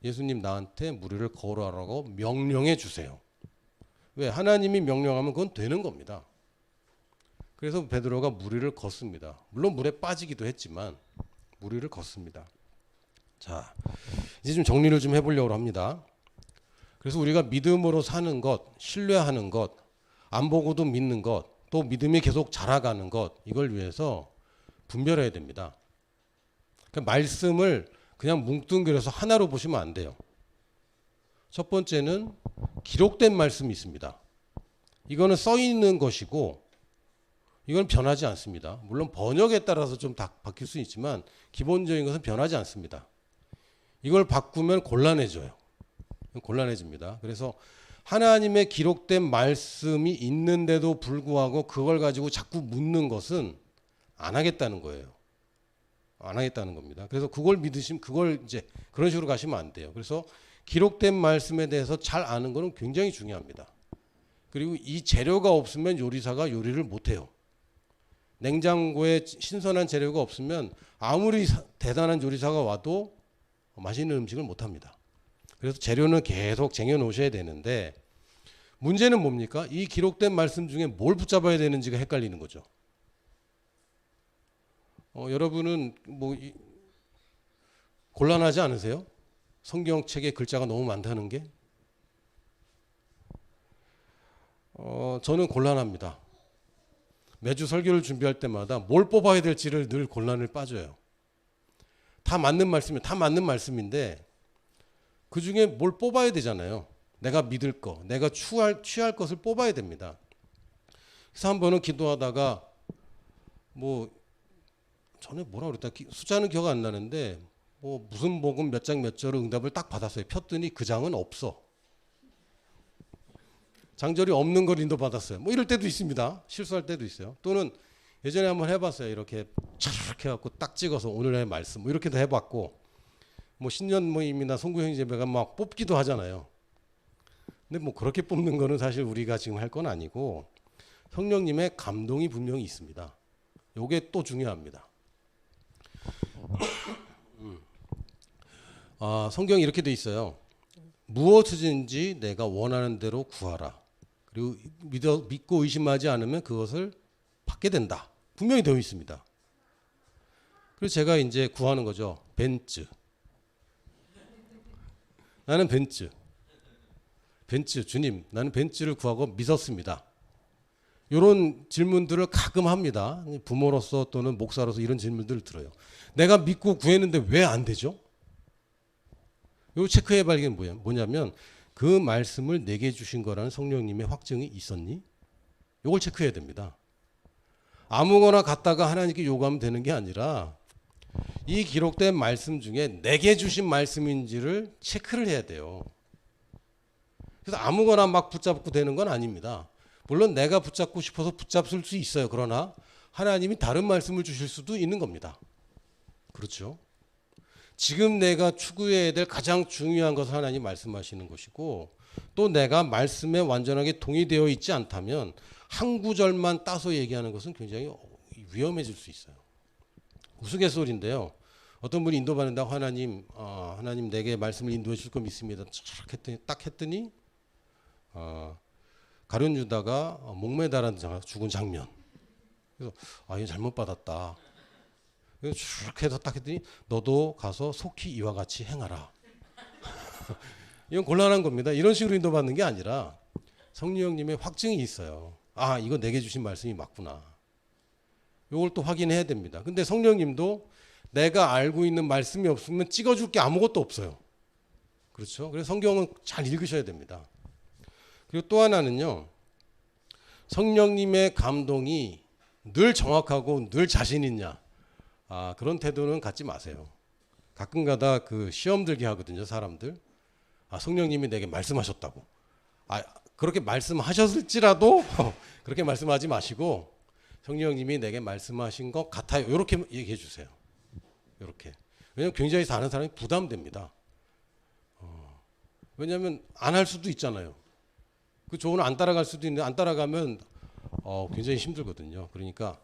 예수님 나한테 무리를 걸어라고 명령해 주세요. 왜? 하나님이 명령하면 그건 되는 겁니다. 그래서 베드로가 무리를 걷습니다. 물론 물에 빠지기도 했지만 무리를 걷습니다. 자, 이제 좀 정리를 좀 해보려고 합니다. 그래서 우리가 믿음으로 사는 것, 신뢰하는 것, 안 보고도 믿는 것, 또 믿음이 계속 자라가는 것, 이걸 위해서 분별해야 됩니다. 그러니까 말씀을 그냥 뭉뚱그려서 하나로 보시면 안 돼요. 첫 번째는 기록된 말씀이 있습니다. 이거는 써 있는 것이고 이건 변하지 않습니다. 물론 번역에 따라서 좀 바뀔 수 있지만 기본적인 것은 변하지 않습니다. 이걸 바꾸면 곤란해집니다. 그래서 하나님의 기록된 말씀이 있는데도 불구하고 그걸 가지고 자꾸 묻는 것은 안 하겠다는 거예요. 안 하겠다는 겁니다. 그래서 그걸 믿으시면 그걸 이제 그런 식으로 가시면 안 돼요. 그래서 기록된 말씀에 대해서 잘 아는 것은 굉장히 중요합니다. 그리고 이 재료가 없으면 요리사가 요리를 못 해요. 냉장고에 신선한 재료가 없으면 아무리 대단한 요리사가 와도 맛있는 음식을 못 합니다. 그래서 재료는 계속 쟁여 놓으셔야 되는데 문제는 뭡니까? 이 기록된 말씀 중에 뭘 붙잡아야 되는지가 헷갈리는 거죠. 여러분은 곤란하지 않으세요? 성경책에 글자가 너무 많다는 게? 저는 곤란합니다. 매주 설교를 준비할 때마다 뭘 뽑아야 될지를 늘 곤란을 빠져요. 다 맞는 말씀인데 그 중에 뭘 뽑아야 되잖아요. 내가 믿을 거, 내가 취할 것을 뽑아야 됩니다. 그래서 한 번은 기도하다가 전에 뭐라 그랬다 숫자는 기억 안 나는데 무슨 복음 몇 장 몇 절의 응답을 딱 받았어요. 폈더니 그 장은 없어. 장절이 없는 걸 인도받았어요. 이럴 때도 있습니다. 실수할 때도 있어요. 또는 예전에 한번 해봤어요. 이렇게 촤르륵 해갖고 딱 찍어서 오늘의 말씀 이렇게도 해봤고 신년 모임이나 송구형 예배가 막 뽑기도 하잖아요. 근데 그렇게 뽑는 거는 사실 우리가 지금 할 건 아니고 성령님의 감동이 분명히 있습니다. 요게 또 중요합니다. 성경이 이렇게 돼 있어요. 무엇이든지 내가 원하는 대로 구하라. 그리고 믿고 의심하지 않으면 그것을 받게 된다. 분명히 되어 있습니다. 그래서 제가 이제 구하는 거죠. 벤츠. 나는 벤츠 주님 나는 벤츠를 구하고 믿었습니다. 이런 질문들을 가끔 합니다. 부모로서 또는 목사로서 이런 질문들을 들어요. 내가 믿고 구했는데 왜 안 되죠? 요 체크해 볼 게 뭐냐면 그 말씀을 내게 주신 거라는 성령님의 확증이 있었니? 요걸 체크해야 됩니다. 아무거나 갖다가 하나님께 요구하면 되는 게 아니라 이 기록된 말씀 중에 내게 주신 말씀인지를 체크를 해야 돼요. 그래서 아무거나 막 붙잡고 되는 건 아닙니다. 물론 내가 붙잡고 싶어서 붙잡을 수 있어요. 그러나 하나님이 다른 말씀을 주실 수도 있는 겁니다. 그렇죠? 지금 내가 추구해야 될 가장 중요한 것을 하나님 말씀하시는 것이고, 또 내가 말씀에 완전하게 동의되어 있지 않다면 한 구절만 따서 얘기하는 것은 굉장히 위험해질 수 있어요. 우스갯소리인데요. 어떤 분이 인도받는다고 하나님 내게 말씀을 인도해 줄 거 믿습니다. 딱 했더니 가룟 유다가 목매달아 죽은 장면. 그래서 이거 잘못 받았다. 그래서 쭉 해서 딱 했더니 너도 가서 속히 이와 같이 행하라. 이건 곤란한 겁니다. 이런 식으로 인도받는 게 아니라 성령님의 확증이 있어요. 이거 내게 주신 말씀이 맞구나. 이걸 또 확인해야 됩니다. 근데 성령님도 내가 알고 있는 말씀이 없으면 찍어줄 게 아무것도 없어요. 그렇죠? 그래서 성경은 잘 읽으셔야 됩니다. 그리고 또 하나는요. 성령님의 감동이 늘 정확하고 늘 자신 있냐. 그런 태도는 갖지 마세요. 가끔가다 그 시험 들게 하거든요, 사람들. 성령님이 내게 말씀하셨다고. 그렇게 말씀하셨을지라도 그렇게 말씀하지 마시고 성령님이 내게 말씀하신 것 같아요. 이렇게 얘기해 주세요. 이렇게. 왜냐하면 굉장히 사는 사람이 부담됩니다. 왜냐하면 안 할 수도 있잖아요. 그 조언을 안 따라갈 수도 있는데 안 따라가면 굉장히 힘들거든요. 그러니까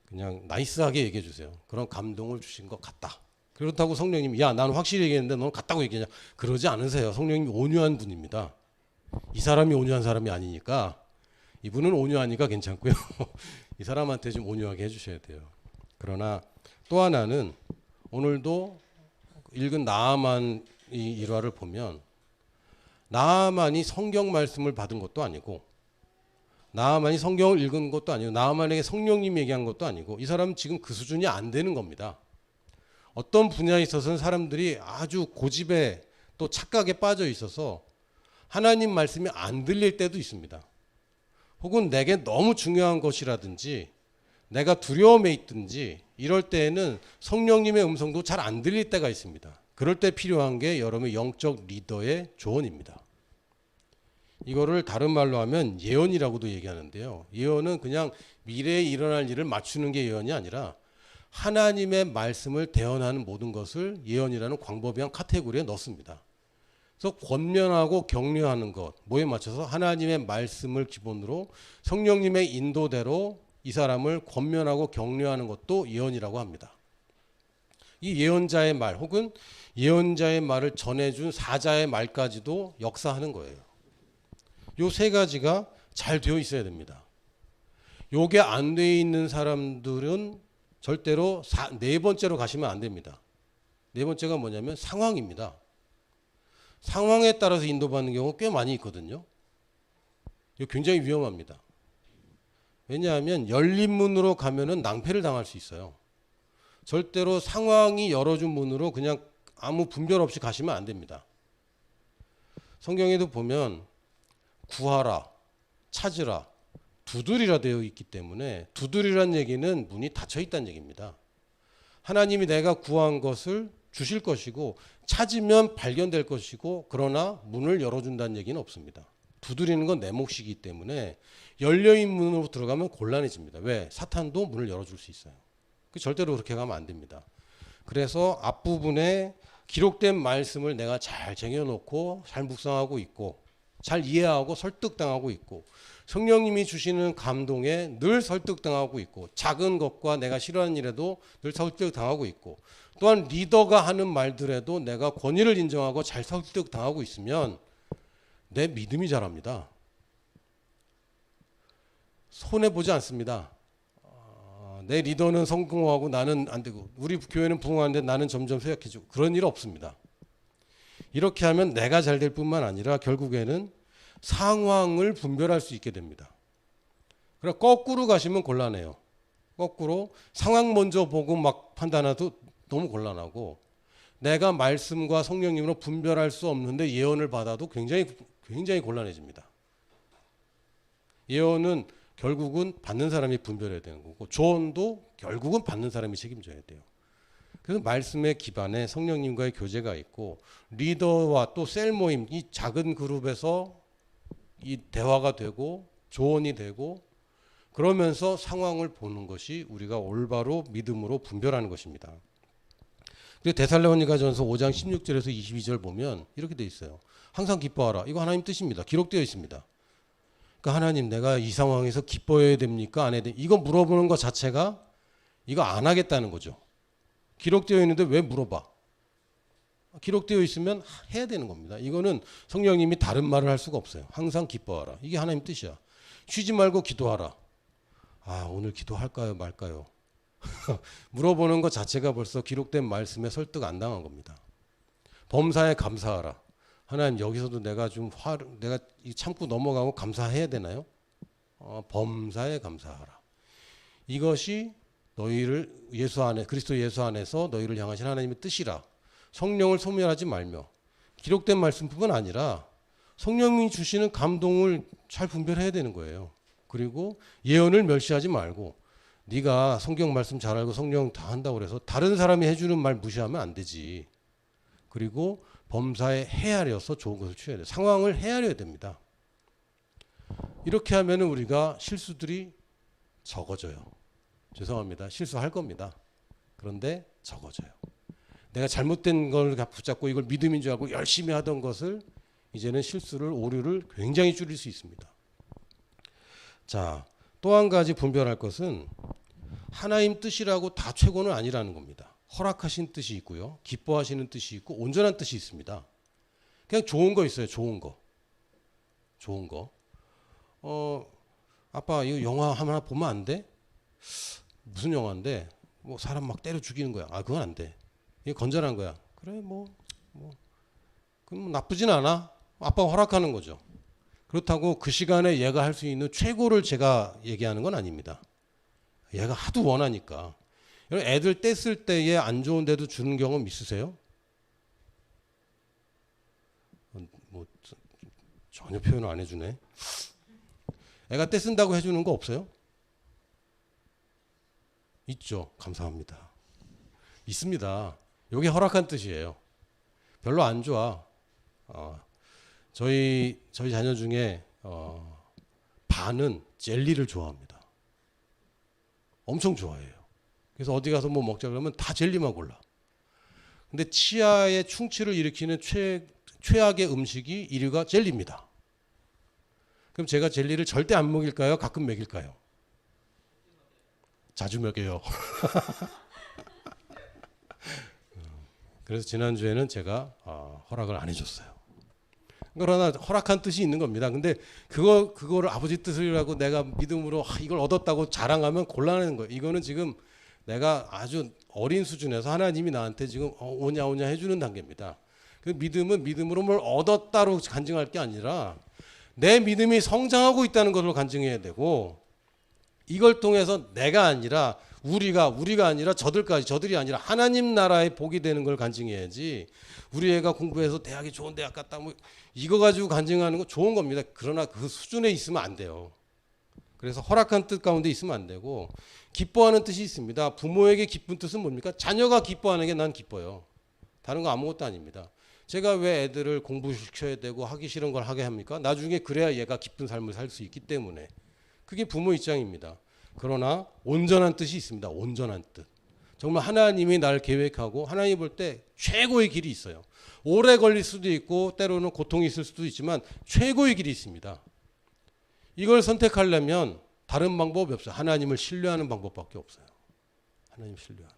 그냥 나이스하게 얘기해 주세요. 그런 감동을 주신 것 같다. 그렇다고 성령님이 나는 확실히 얘기했는데 너는 같다고 얘기하냐. 그러지 않으세요. 성령님이 온유한 분입니다. 이 사람이 온유한 사람이 아니니까 이분은 온유하니까 괜찮고요. 이 사람한테 좀 온유하게 해주셔야 돼요. 그러나 또 하나는 오늘도 읽은 나아만 이 일화를 보면 나아만이 성경 말씀을 받은 것도 아니고 나아만이 성경을 읽은 것도 아니고 나아만에게 성령님이 얘기한 것도 아니고 이 사람은 지금 그 수준이 안 되는 겁니다. 어떤 분야에 있어서는 사람들이 아주 고집에 또 착각에 빠져 있어서 하나님 말씀이 안 들릴 때도 있습니다. 혹은 내게 너무 중요한 것이라든지 내가 두려움에 있든지 이럴 때에는 성령님의 음성도 잘 안 들릴 때가 있습니다. 그럴 때 필요한 게 여러분의 영적 리더의 조언입니다. 이거를 다른 말로 하면 예언이라고도 얘기하는데요. 예언은 그냥 미래에 일어날 일을 맞추는 게 예언이 아니라 하나님의 말씀을 대언하는 모든 것을 예언이라는 광범위한 카테고리에 넣습니다. 그래서 권면하고 격려하는 것, 뭐에 맞춰서 하나님의 말씀을 기본으로 성령님의 인도대로 이 사람을 권면하고 격려하는 것도 예언이라고 합니다. 이 예언자의 말 혹은 예언자의 말을 전해준 사자의 말까지도 역사하는 거예요. 요 세 가지가 잘 되어 있어야 됩니다. 요게 안 되어 있는 사람들은 절대로 네 번째로 가시면 안 됩니다. 네 번째가 뭐냐면 상황입니다. 상황에 따라서 인도받는 경우가 꽤 많이 있거든요. 이거 굉장히 위험합니다. 왜냐하면 열린 문으로 가면은 낭패를 당할 수 있어요. 절대로 상황이 열어준 문으로 그냥 아무 분별 없이 가시면 안 됩니다. 성경에도 보면 구하라, 찾으라, 두드리라 되어 있기 때문에 두드리란 얘기는 문이 닫혀 있다는 얘기입니다. 하나님이 내가 구한 것을 주실 것이고 찾으면 발견될 것이고 그러나 문을 열어준다는 얘기는 없습니다. 두드리는 건 내 몫이기 때문에 열려있는 문으로 들어가면 곤란해집니다. 왜? 사탄도 문을 열어줄 수 있어요. 절대로 그렇게 가면 안 됩니다. 그래서 앞부분에 기록된 말씀을 내가 잘 쟁여놓고 잘 묵상하고 있고 잘 이해하고 설득당하고 있고 성령님이 주시는 감동에 늘 설득당하고 있고 작은 것과 내가 싫어하는 일에도 늘 설득당하고 있고 또한 리더가 하는 말들에도 내가 권위를 인정하고 잘 설득당하고 있으면 내 믿음이 자랍니다. 손해보지 않습니다. 내 리더는 성공하고 나는 안 되고 우리 교회는 부흥하는데 나는 점점 쇠약해지고 그런 일 없습니다. 이렇게 하면 내가 잘 될 뿐만 아니라 결국에는 상황을 분별할 수 있게 됩니다. 그래 거꾸로 가시면 곤란해요. 거꾸로 상황 먼저 보고 막 판단해도 너무 곤란하고, 내가 말씀과 성령님으로 분별할 수 없는데 예언을 받아도 굉장히 곤란해집니다. 예언은 결국은 받는 사람이 분별해야 되는 거고, 조언도 결국은 받는 사람이 책임져야 돼요. 그래서 말씀의 기반에 성령님과의 교제가 있고, 리더와 또 셀 모임, 이 작은 그룹에서 이 대화가 되고 조언이 되고, 그러면서 상황을 보는 것이 우리가 올바로 믿음으로 분별하는 것입니다. 그리고 데살로니가전서 5장 16절에서 22절 보면 이렇게 돼 있어요. 항상 기뻐하라. 이거 하나님 뜻입니다. 기록되어 있습니다. 그러니까 하나님, 내가 이 상황에서 기뻐해야 됩니까? 안 해야 됩니까? 이거 물어보는 것 자체가 이거 안 하겠다는 거죠. 기록되어 있는데 왜 물어봐? 기록되어 있으면 해야 되는 겁니다. 이거는 성령님이 다른 말을 할 수가 없어요. 항상 기뻐하라. 이게 하나님 뜻이야. 쉬지 말고 기도하라. 아, 오늘 기도할까요 말까요? 물어보는 것 자체가 벌써 기록된 말씀에 설득 안 당한 겁니다. 범사에 감사하라. 하나님, 여기서도 내가 참고 넘어가고 감사해야 되나요? 범사에 감사하라. 이것이 너희를 그리스도 예수 안에서 너희를 향하신 하나님의 뜻이라. 성령을 소멸하지 말며, 기록된 말씀뿐만 아니라 성령이 주시는 감동을 잘 분별해야 되는 거예요. 그리고 예언을 멸시하지 말고, 네가 성경 말씀 잘 알고 성령 다 한다고 그래서 다른 사람이 해주는 말 무시하면 안 되지. 그리고 범사에 헤아려서 좋은 것을 취해야 돼요. 상황을 헤아려야 됩니다. 이렇게 하면 우리가 실수들이 적어져요. 죄송합니다. 실수할 겁니다. 그런데 적어져요. 내가 잘못된 걸 붙잡고 이걸 믿음인 줄 알고 열심히 하던 것을 이제는 오류를 굉장히 줄일 수 있습니다. 자, 또 한 가지 분별할 것은 하나님 뜻이라고 다 최고는 아니라는 겁니다. 허락하신 뜻이 있고요. 기뻐하시는 뜻이 있고 온전한 뜻이 있습니다. 그냥 좋은 거 있어요. 좋은 거. 아빠 이거 영화 하나 보면 안 돼? 무슨 영화인데? 뭐 사람 막 때려 죽이는 거야. 아, 그건 안 돼. 이게 건전한 거야. 그래 그럼 나쁘진 않아. 아빠가 허락하는 거죠. 그렇다고 그 시간에 얘가 할 수 있는 최고를 제가 얘기하는 건 아닙니다. 얘가 하도 원하니까. 여러분, 애들 뗐을 때에 안 좋은 데도 주는 경험 있으세요? 전혀 표현을 안 해주네. 애가 떼쓴다고 해주는 거 없어요? 있죠. 감사합니다. 있습니다. 이게 허락한 뜻이에요. 별로 안 좋아. 저희 자녀 중에 반은 젤리를 좋아합니다. 엄청 좋아해요. 그래서 어디 가서 뭐 먹자 그러면 다 젤리만 골라. 근데 치아에 충치를 일으키는 최악의 음식이 1위가 젤리입니다. 그럼 제가 젤리를 절대 안 먹일까요? 가끔 먹일까요? 자주 먹여요. 그래서 지난주에는 제가 허락을 안 해줬어요. 그러나 허락한 뜻이 있는 겁니다. 근데 그거를 아버지 뜻이라고 내가 믿음으로 이걸 얻었다고 자랑하면 곤란한 거예요. 이거는 지금 내가 아주 어린 수준에서 하나님이 나한테 지금 오냐 해주는 단계입니다. 그 믿음은 믿음으로 뭘 얻었다로 간증할 게 아니라 내 믿음이 성장하고 있다는 것으로 간증해야 되고, 이걸 통해서 내가 아니라 우리가 아니라 저들이 아니라 하나님 나라의 복이 되는 걸 간증해야지, 우리 애가 공부해서 대학이 좋은 대학 갔다 이거 가지고 간증하는 거 좋은 겁니다. 그러나 그 수준에 있으면 안 돼요. 그래서 허락한 뜻 가운데 있으면 안 되고, 기뻐하는 뜻이 있습니다. 부모에게 기쁜 뜻은 뭡니까? 자녀가 기뻐하는 게 난 기뻐요. 다른 거 아무것도 아닙니다. 제가 왜 애들을 공부시켜야 되고 하기 싫은 걸 하게 합니까? 나중에 그래야 얘가 기쁜 삶을 살 수 있기 때문에. 그게 부모 입장입니다. 그러나 온전한 뜻이 있습니다. 온전한 뜻. 정말 하나님이 날 계획하고 하나님이 볼 때 최고의 길이 있어요. 오래 걸릴 수도 있고 때로는 고통이 있을 수도 있지만 최고의 길이 있습니다. 이걸 선택하려면 다른 방법이 없어요. 하나님을 신뢰하는 방법밖에 없어요. 하나님 신뢰하는.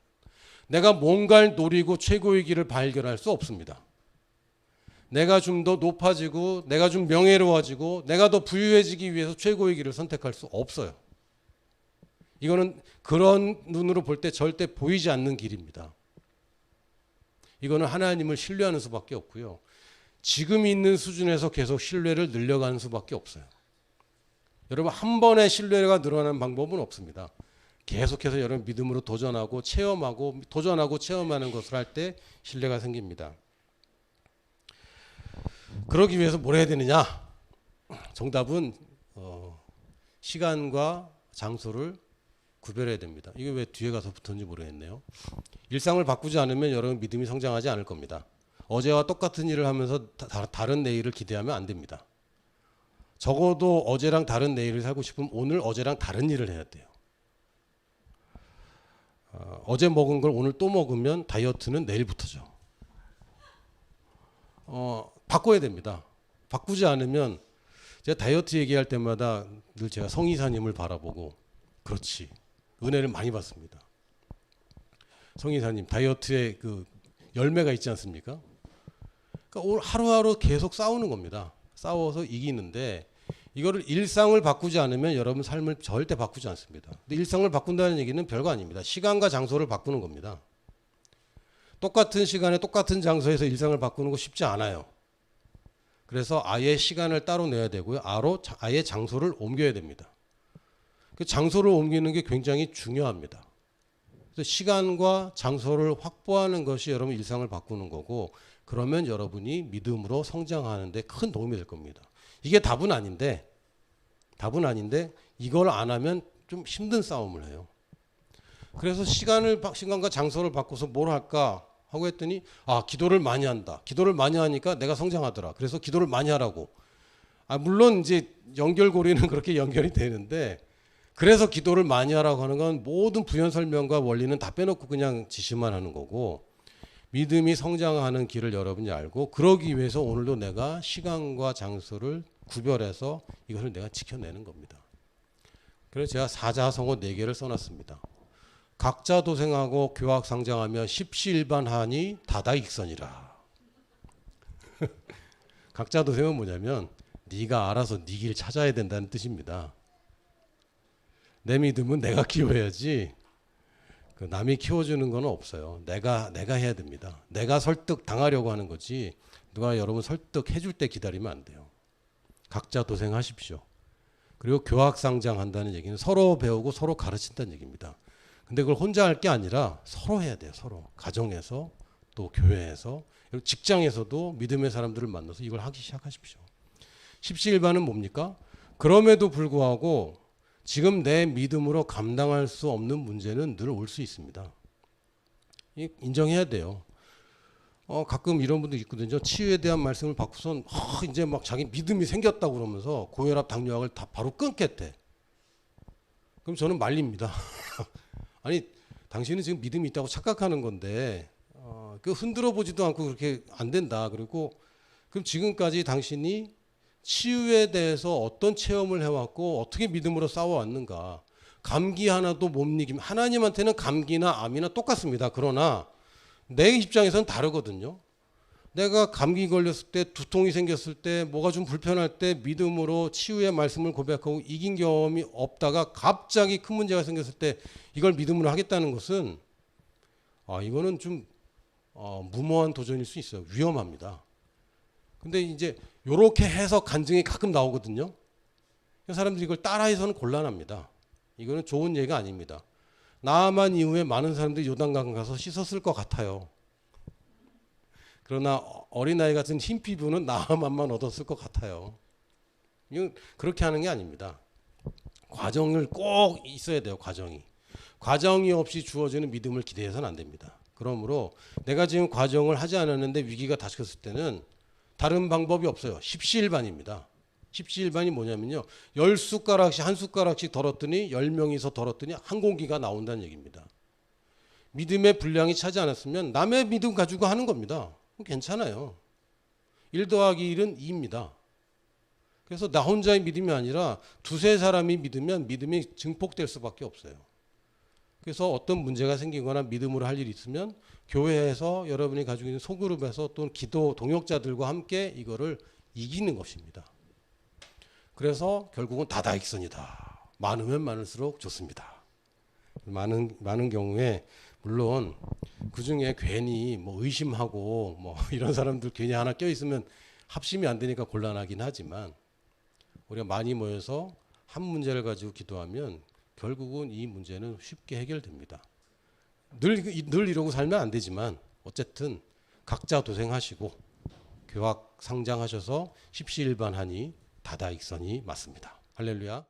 내가 뭔가를 노리고 최고의 길을 발견할 수 없습니다. 내가 좀 더 높아지고 내가 좀 명예로워지고 내가 더 부유해지기 위해서 최고의 길을 선택할 수 없어요. 이거는 그런 눈으로 볼 때 절대 보이지 않는 길입니다. 이거는 하나님을 신뢰하는 수밖에 없고요. 지금 있는 수준에서 계속 신뢰를 늘려가는 수밖에 없어요. 여러분 한 번에 신뢰가 늘어나는 방법은 없습니다. 계속해서 여러분 믿음으로 도전하고 체험하고 도전하고 체험하는 것을 할 때 신뢰가 생깁니다. 그러기 위해서 뭘 해야 되느냐? 정답은 시간과 장소를 구별해야 됩니다. 이게 왜 뒤에 가서 붙었는지 모르겠네요. 일상을 바꾸지 않으면 여러분 믿음이 성장하지 않을 겁니다. 어제와 똑같은 일을 하면서 다른 내일을 기대하면 안 됩니다. 적어도 어제랑 다른 내일을 살고 싶으면 오늘 어제랑 다른 일을 해야 돼요. 어제 먹은 걸 오늘 또 먹으면 다이어트는 내일부터죠. 바꿔야 됩니다. 바꾸지 않으면 제가 다이어트 얘기할 때마다 늘 제가 성이사님을 바라보고 그렇지 은혜를 많이 받습니다. 성이사님 다이어트에 그 열매가 있지 않습니까? 그러니까 오늘 하루하루 계속 싸우는 겁니다. 싸워서 이기는데 이거를 일상을 바꾸지 않으면 여러분 삶을 절대 바꾸지 않습니다. 근데 일상을 바꾼다는 얘기는 별거 아닙니다. 시간과 장소를 바꾸는 겁니다. 똑같은 시간에 똑같은 장소에서 일상을 바꾸는 거 쉽지 않아요. 그래서 아예 시간을 따로 내야 되고요. 아예 장소를 옮겨야 됩니다. 그 장소를 옮기는 게 굉장히 중요합니다. 그래서 시간과 장소를 확보하는 것이 여러분 일상을 바꾸는 거고 그러면 여러분이 믿음으로 성장하는 데 큰 도움이 될 겁니다. 이게 답은 아닌데 이걸 안 하면 좀 힘든 싸움을 해요. 그래서 시간과 장소를 바꿔서 뭘 할까 하고 했더니 기도를 많이 한다. 기도를 많이 하니까 내가 성장하더라. 그래서 기도를 많이 하라고. 물론 이제 연결고리는 그렇게 연결이 되는데 그래서 기도를 많이 하라고 하는 건 모든 부연 설명과 원리는 다 빼놓고 그냥 지시만 하는 거고 믿음이 성장하는 길을 여러분이 알고 그러기 위해서 오늘도 내가 시간과 장소를 구별해서 이것을 내가 지켜내는 겁니다. 그래서 제가 사자성어 4개를 써놨습니다. 각자 도생하고 교학 상장하며 십시일반하니 다다익선이라. 각자 도생은 뭐냐면 네가 알아서 네 길 찾아야 된다는 뜻입니다. 내 믿음은 내가 키워야지 남이 키워주는 건 없어요. 내가 해야 됩니다. 내가 설득 당하려고 하는 거지 누가 여러분 설득해 줄 때 기다리면 안 돼요. 각자 도생하십시오. 그리고 교학상장한다는 얘기는 서로 배우고 서로 가르친다는 얘기입니다. 근데 그걸 혼자 할 게 아니라 서로 해야 돼요. 서로. 가정에서 또 교회에서 그리고 직장에서도 믿음의 사람들을 만나서 이걸 하기 시작하십시오. 십시일반은 뭡니까? 그럼에도 불구하고 지금 내 믿음으로 감당할 수 없는 문제는 늘 올 수 있습니다. 인정해야 돼요. 가끔 이런 분도 있거든요. 치유에 대한 말씀을 받고선 이제 막 자기 믿음이 생겼다고 그러면서 고혈압, 당뇨약을 다 바로 끊겠대. 그럼 저는 말립니다. 아니 당신은 지금 믿음이 있다고 착각하는 건데 그 흔들어 보지도 않고 그렇게 안 된다. 그리고 그럼 지금까지 당신이 치유에 대해서 어떤 체험을 해왔고 어떻게 믿음으로 싸워왔는가. 감기 하나도 못 이기면 하나님한테는 감기나 암이나 똑같습니다. 그러나 내 입장에서는 다르거든요. 내가 감기 걸렸을 때 두통이 생겼을 때 뭐가 좀 불편할 때 믿음으로 치유의 말씀을 고백하고 이긴 경험이 없다가 갑자기 큰 문제가 생겼을 때 이걸 믿음으로 하겠다는 것은 이거는 좀 무모한 도전일 수 있어요. 위험합니다. 근데 이제 요렇게 해서 간증이 가끔 나오거든요. 사람들이 이걸 따라해서는 곤란합니다. 이거는 좋은 예가 아닙니다. 나아만 이후에 많은 사람들이 요단강 가서 씻었을 것 같아요. 그러나 어린아이 같은 흰 피부는 나아만만 얻었을 것 같아요. 이건 그렇게 하는 게 아닙니다. 과정을 꼭 있어야 돼요. 과정이 없이 주어지는 믿음을 기대해서는 안 됩니다. 그러므로 내가 지금 과정을 하지 않았는데 위기가 닥쳤을 때는 다른 방법이 없어요. 십시일반입니다. 십시일반이 뭐냐면요. 10숟가락씩 한 숟가락씩 덜었더니 10명이서 덜었더니 한 공기가 나온다는 얘기입니다. 믿음의 분량이 차지 않았으면 남의 믿음 가지고 하는 겁니다. 괜찮아요. 1 더하기 1은 2입니다. 그래서 나 혼자의 믿음이 아니라 두세 사람이 믿으면 믿음이 증폭될 수밖에 없어요. 그래서 어떤 문제가 생기거나 믿음으로 할 일이 있으면 교회에서 여러분이 가지고 있는 소그룹에서 또는 기도 동역자들과 함께 이거를 이기는 것입니다. 그래서 결국은 다다익선이다. 많으면 많을수록 좋습니다. 많은 경우에 물론 그 중에 괜히 뭐 의심하고 뭐 이런 사람들 괜히 하나 껴있으면 합심이 안 되니까 곤란하긴 하지만 우리가 많이 모여서 한 문제를 가지고 기도하면 결국은 이 문제는 쉽게 해결됩니다. 늘 이러고 살면 안 되지만 어쨌든 각자 도생하시고 교학 상장하셔서 십시일반하니 다다익선이 맞습니다. 할렐루야.